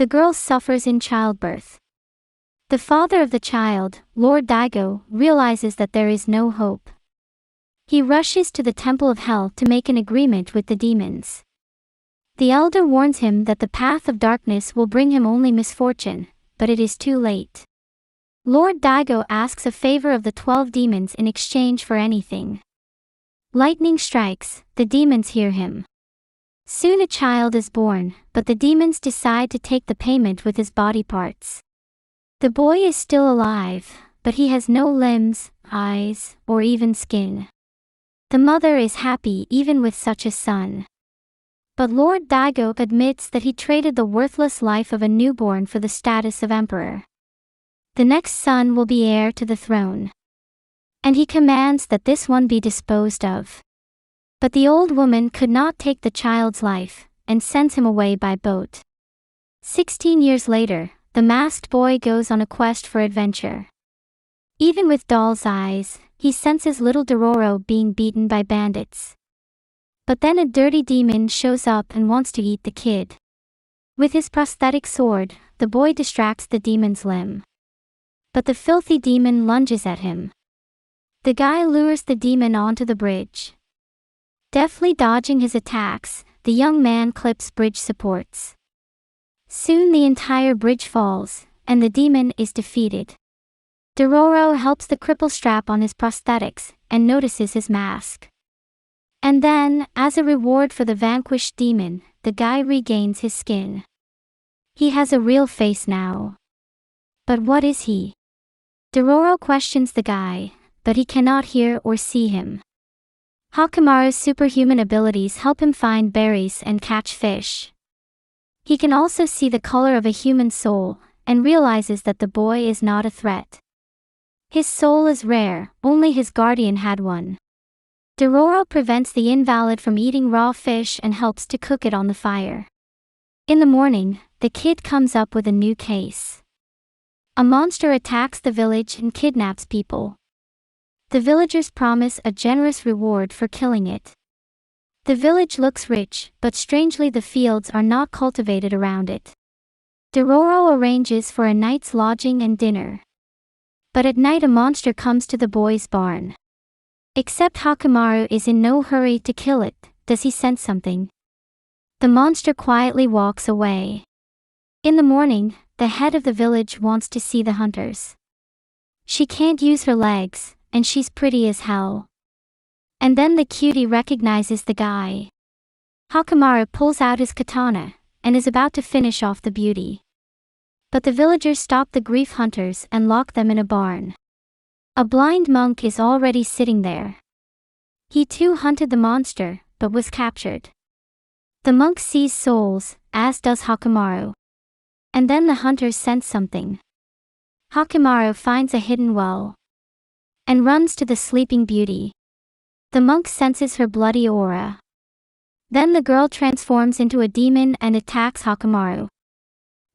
The girl suffers in childbirth. The father of the child, Lord Daigo, realizes that there is no hope. He rushes to the Temple of Hell to make an agreement with the demons. The elder warns him that the path of darkness will bring him only misfortune, but it is too late. Lord Daigo asks a favor of the 12 demons in exchange for anything. Lightning strikes, the demons hear him. Soon a child is born, but the demons decide to take the payment with his body parts. The boy is still alive, but he has no limbs, eyes, or even skin. The mother is happy even with such a son. But Lord Daigo admits that he traded the worthless life of a newborn for the status of emperor. The next son will be heir to the throne. And he commands that this one be disposed of. But the old woman could not take the child's life, and sends him away by boat. 16 years later, the masked boy goes on a quest for adventure. Even with doll's eyes, he senses little Dororo being beaten by bandits. But then a dirty demon shows up and wants to eat the kid. With his prosthetic sword, the boy distracts the demon's limb. But the filthy demon lunges at him. The guy lures the demon onto the bridge. Deftly dodging his attacks, the young man clips bridge supports. Soon the entire bridge falls, and the demon is defeated. Dororo helps the cripple strap on his prosthetics, and notices his mask. And then, as a reward for the vanquished demon, the guy regains his skin. He has a real face now. But what is he? Dororo questions the guy, but he cannot hear or see him. Hakumaru's superhuman abilities help him find berries and catch fish. He can also see the color of a human soul, and realizes that the boy is not a threat. His soul is rare, only his guardian had one. Dororo prevents the invalid from eating raw fish and helps to cook it on the fire. In the morning, the kid comes up with a new case. A monster attacks the village and kidnaps people. The villagers promise a generous reward for killing it. The village looks rich, but strangely the fields are not cultivated around it. Dororo arranges for a night's lodging and dinner. But at night a monster comes to the boy's barn. Except Hakumaru is in no hurry to kill it. Does he sense something? The monster quietly walks away. In the morning, the head of the village wants to see the hunters. She can't use her legs, and she's pretty as hell. And then the cutie recognizes the guy. Hakumaru pulls out his katana, and is about to finish off the beauty. But the villagers stop the grief hunters and lock them in a barn. A blind monk is already sitting there. He too hunted the monster, but was captured. The monk sees souls, as does Hakumaru. And then the hunters sense something. Hakumaru finds a hidden well and runs to the sleeping beauty. The monk senses her bloody aura. Then the girl transforms into a demon and attacks Hakumaru.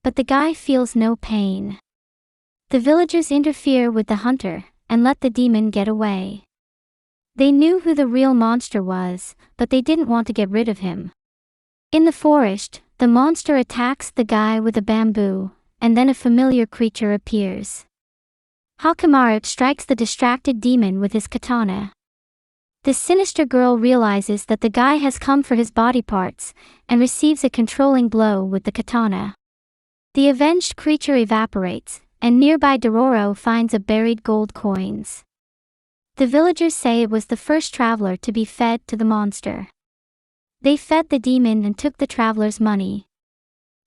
But the guy feels no pain. The villagers interfere with the hunter and let the demon get away. They knew who the real monster was, but they didn't want to get rid of him. In the forest, the monster attacks the guy with a bamboo, and then a familiar creature appears. Hakumaru strikes the distracted demon with his katana. The sinister girl realizes that the guy has come for his body parts, and receives a controlling blow with the katana. The avenged creature evaporates, and nearby Dororo finds a buried gold coins. The villagers say it was the first traveler to be fed to the monster. They fed the demon and took the traveler's money.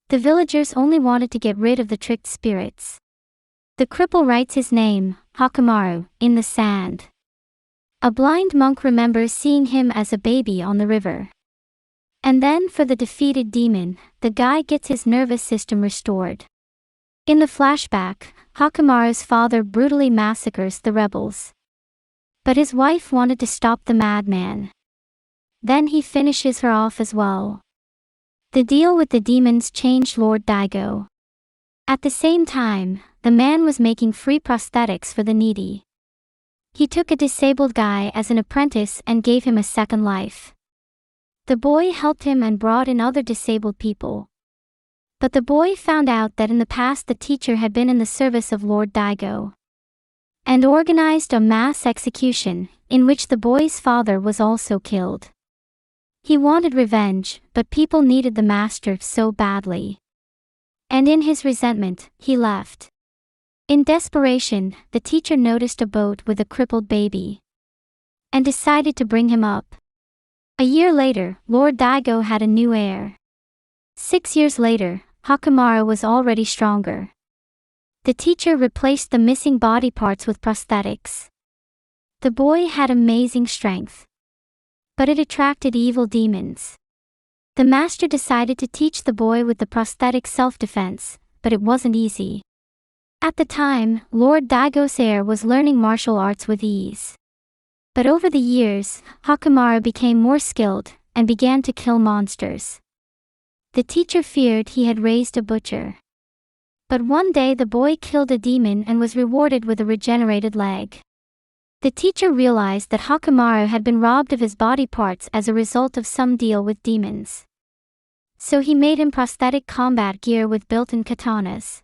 The villagers only wanted to get rid of the tricked spirits. The cripple writes his name, Hakumaru, in the sand. A blind monk remembers seeing him as a baby on the river. And then for the defeated demon, the guy gets his nervous system restored. In the flashback, Hakumaru's father brutally massacres the rebels. But his wife wanted to stop the madman. Then he finishes her off as well. The deal with the demons changed Lord Daigo. At the same time, the man was making free prosthetics for the needy. He took a disabled guy as an apprentice and gave him a second life. The boy helped him and brought in other disabled people. But the boy found out that in the past the teacher had been in the service of Lord Daigo and organized a mass execution, in which the boy's father was also killed. He wanted revenge, but people needed the master so badly. And in his resentment, he left. In desperation, the teacher noticed a boat with a crippled baby and decided to bring him up. A year later, Lord Daigo had a new heir. 6 years later, Hakumaru was already stronger. The teacher replaced the missing body parts with prosthetics. The boy had amazing strength, but it attracted evil demons. The master decided to teach the boy with the prosthetic self-defense, but it wasn't easy. At the time, Lord Daigo's heir was learning martial arts with ease. But over the years, Hakumaru became more skilled and began to kill monsters. The teacher feared he had raised a butcher. But one day the boy killed a demon and was rewarded with a regenerated leg. The teacher realized that Hakumaru had been robbed of his body parts as a result of some deal with demons. So he made him prosthetic combat gear with built-in katanas.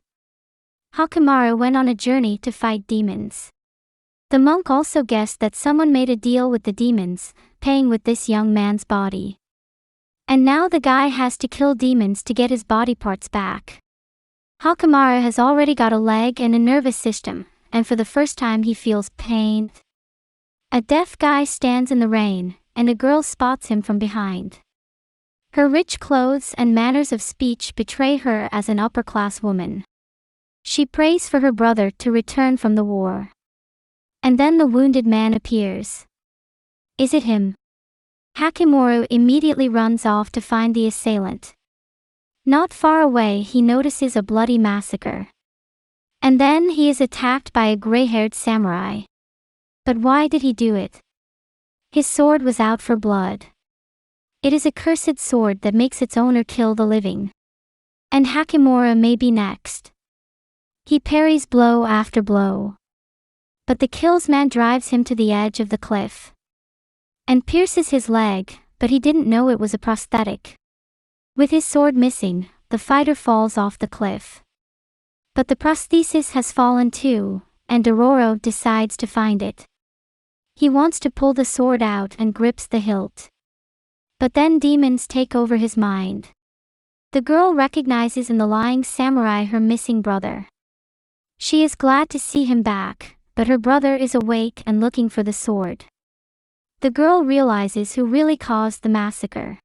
Hakumaru went on a journey to fight demons. The monk also guessed that someone made a deal with the demons, paying with this young man's body. And now the guy has to kill demons to get his body parts back. Hakumaru has already got a leg and a nervous system, and for the first time he feels pain. A deaf guy stands in the rain, and a girl spots him from behind. Her rich clothes and manners of speech betray her as an upper-class woman. She prays for her brother to return from the war. And then the wounded man appears. Is it him? Hakumaru immediately runs off to find the assailant. Not far away he notices a bloody massacre. And then he is attacked by a gray-haired samurai. But why did he do it? His sword was out for blood. It is a cursed sword that makes its owner kill the living. And Hakumaru may be next. He parries blow after blow. But the killsman drives him to the edge of the cliff and pierces his leg, but he didn't know it was a prosthetic. With his sword missing, the fighter falls off the cliff. But the prosthesis has fallen too, and Dororo decides to find it. He wants to pull the sword out and grips the hilt. But then demons take over his mind. The girl recognizes in the lying samurai her missing brother. She is glad to see him back, but her brother is awake and looking for the sword. The girl realizes who really caused the massacre.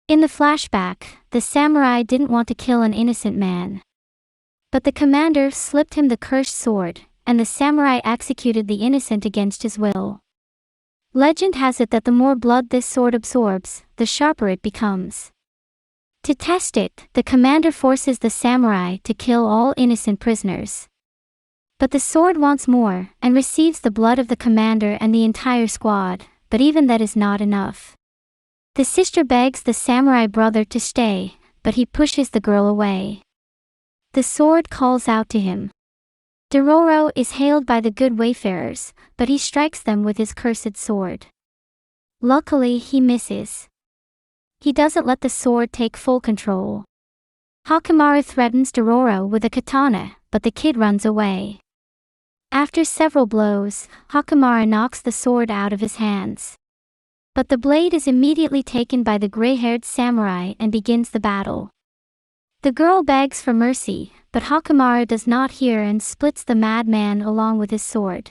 In the flashback, the samurai didn't want to kill an innocent man. But the commander slipped him the cursed sword, and the samurai executed the innocent against his will. Legend has it that the more blood this sword absorbs, the sharper it becomes. To test it, the commander forces the samurai to kill all innocent prisoners. But the sword wants more, and receives the blood of the commander and the entire squad, but even that is not enough. The sister begs the samurai brother to stay, but he pushes the girl away. The sword calls out to him. Dororo is hailed by the good wayfarers, but he strikes them with his cursed sword. Luckily he misses. He doesn't let the sword take full control. Hakumaru threatens Dororo with a katana, but the kid runs away. After several blows, Hakumaru knocks the sword out of his hands. But the blade is immediately taken by the gray-haired samurai and begins the battle. The girl begs for mercy, but Hakumaru does not hear and splits the madman along with his sword.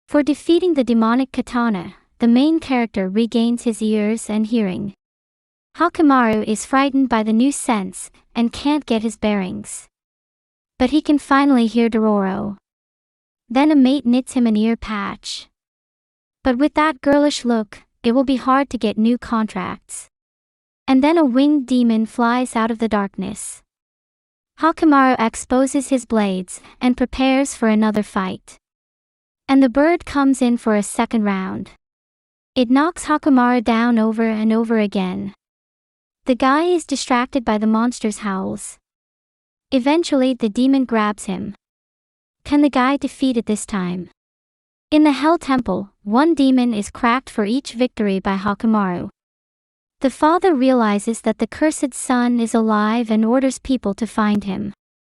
For defeating the demonic katana, the main character regains his ears and hearing. Hakumaru is frightened by the new sense and can't get his bearings. But he can finally hear Dororo. Then a mate knits him an ear patch. But with that girlish look, it will be hard to get new contracts. And then a winged demon flies out of the darkness. Hakumaru exposes his blades and prepares for another fight. And the bird comes in for a second round. It knocks Hakumaru down over and over again. The guy is distracted by the monster's howls. Eventually the demon grabs him. Can the guy defeat it this time? In the Hell Temple, one demon is cracked for each victory by Hakumaru. The father realizes that the cursed son is alive and orders people to find him.